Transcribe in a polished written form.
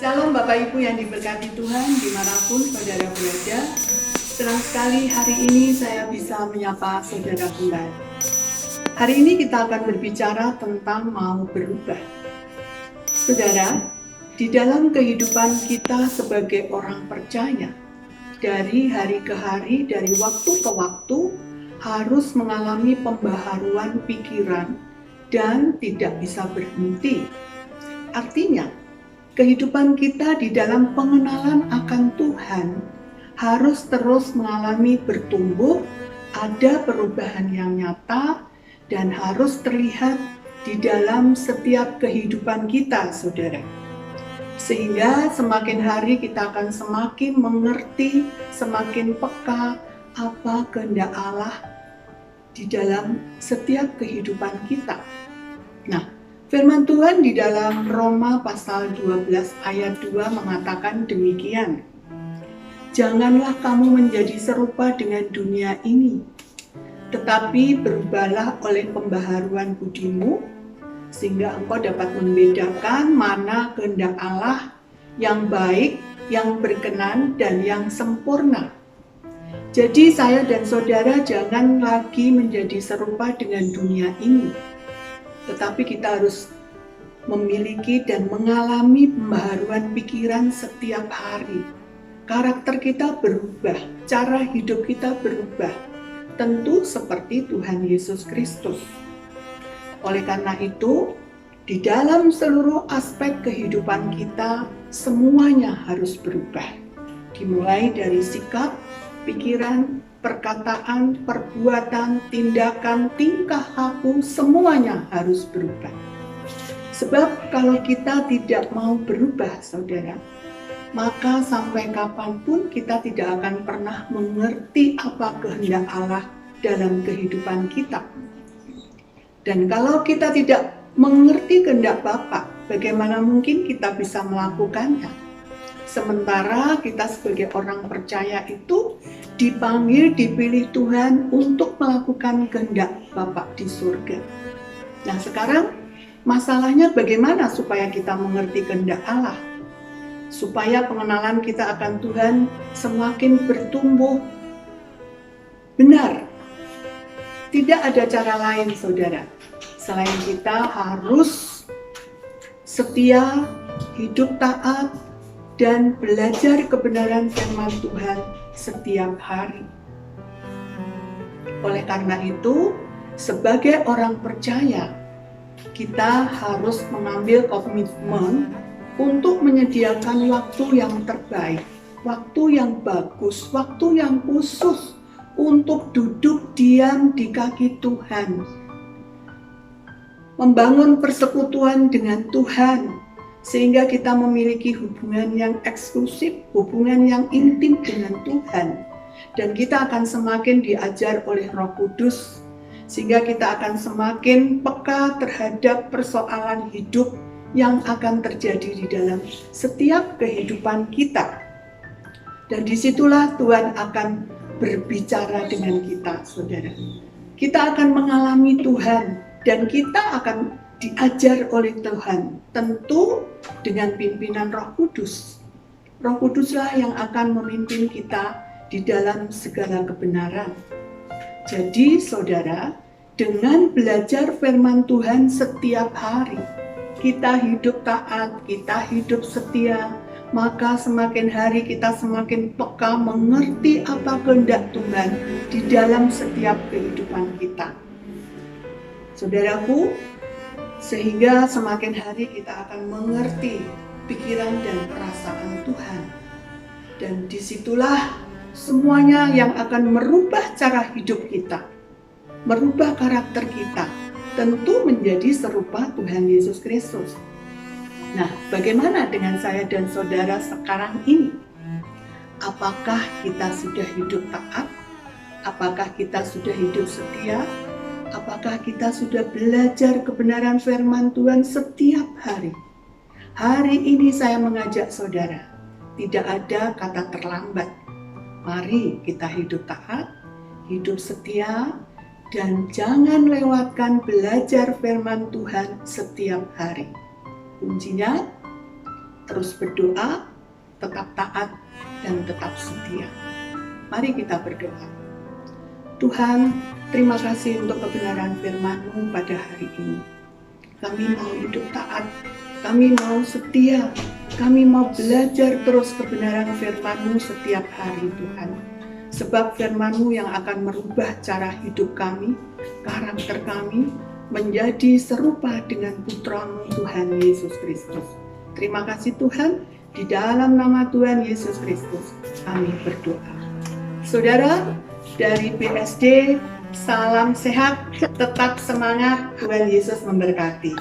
Shalom Bapak Ibu yang diberkati Tuhan dimanapun saudara berada. Senang sekali hari ini saya bisa menyapa saudara kembali. Hari ini kita akan berbicara tentang mau berubah. Saudara, di dalam kehidupan kita sebagai orang percaya, dari hari ke hari, dari waktu ke waktu, harus mengalami pembaharuan pikiran dan tidak bisa berhenti. Artinya, kehidupan kita di dalam pengenalan akan Tuhan harus terus mengalami bertumbuh, ada perubahan yang nyata, dan harus terlihat di dalam setiap kehidupan kita, saudara. Sehingga semakin hari kita akan semakin mengerti, semakin peka apa kehendak Allah di dalam setiap kehidupan kita. Nah, firman Tuhan di dalam Roma pasal 12 ayat 2 mengatakan demikian. Janganlah kamu menjadi serupa dengan dunia ini, tetapi berubahlah oleh pembaharuan budimu, sehingga engkau dapat membedakan mana kehendak Allah yang baik, yang berkenan, dan yang sempurna. Jadi saya dan saudara jangan lagi menjadi serupa dengan dunia ini, tetapi kita harus memiliki dan mengalami pembaharuan pikiran setiap hari. Karakter kita berubah, cara hidup kita berubah, tentu seperti Tuhan Yesus Kristus. Oleh karena itu, di dalam seluruh aspek kehidupan kita, semuanya harus berubah. Dimulai dari sikap, pikiran, perkataan, perbuatan, tindakan, tingkah laku, semuanya harus berubah. Sebab kalau kita tidak mau berubah, saudara, maka sampai kapanpun kita tidak akan pernah mengerti apa kehendak Allah dalam kehidupan kita. Dan kalau kita tidak mengerti kehendak Bapa, bagaimana mungkin kita bisa melakukannya? Sementara kita sebagai orang percaya itu dipanggil, dipilih Tuhan untuk melakukan kehendak Bapa di surga. Nah, sekarang masalahnya bagaimana supaya kita mengerti kehendak Allah? Supaya pengenalan kita akan Tuhan semakin bertumbuh benar. Tidak ada cara lain, saudara, selain kita harus setia, hidup taat, dan belajar kebenaran firman Tuhan setiap hari. Oleh karena itu, sebagai orang percaya, kita harus mengambil komitmen untuk menyediakan waktu yang terbaik, waktu yang bagus, waktu yang khusus untuk duduk diam di kaki Tuhan, membangun persekutuan dengan Tuhan, sehingga kita memiliki hubungan yang eksklusif, hubungan yang intim dengan Tuhan. Dan kita akan semakin diajar oleh Roh Kudus, sehingga kita akan semakin peka terhadap persoalan hidup yang akan terjadi di dalam setiap kehidupan kita. Dan disitulah Tuhan akan berbicara dengan kita, saudara. Kita akan mengalami Tuhan, dan kita akan diajar oleh Tuhan, tentu dengan pimpinan Roh Kudus. Roh Kuduslah yang akan memimpin kita di dalam segala kebenaran. Jadi, saudara, dengan belajar firman Tuhan setiap hari, kita hidup taat, kita hidup setia, maka semakin hari kita semakin peka mengerti apa kehendak Tuhan di dalam setiap kehidupan kita. Saudaraku, sehingga semakin hari kita akan mengerti pikiran dan perasaan Tuhan. Dan disitulah semuanya yang akan merubah cara hidup kita, merubah karakter kita, tentu menjadi serupa Tuhan Yesus Kristus. Nah, bagaimana dengan saya dan saudara sekarang ini? Apakah kita sudah hidup taat? Apakah kita sudah hidup setia? Apakah kita sudah belajar kebenaran firman Tuhan setiap hari? Hari ini saya mengajak saudara, tidak ada kata terlambat. Mari kita hidup taat, hidup setia, dan jangan lewatkan belajar firman Tuhan setiap hari. Kuncinya terus berdoa, tetap taat, dan tetap setia. Mari kita berdoa. Tuhan, terima kasih untuk kebenaran firman-Mu pada hari ini. Kami mau hidup taat, kami mau setia, kami mau belajar terus kebenaran firman-Mu setiap hari Tuhan. Sebab firman-Mu yang akan merubah cara hidup kami, karakter kami, menjadi serupa dengan Putra-Mu Tuhan Yesus Kristus. Terima kasih Tuhan, di dalam nama Tuhan Yesus Kristus kami berdoa. Saudara, dari BSD, salam sehat, tetap semangat, Tuhan Yesus memberkati.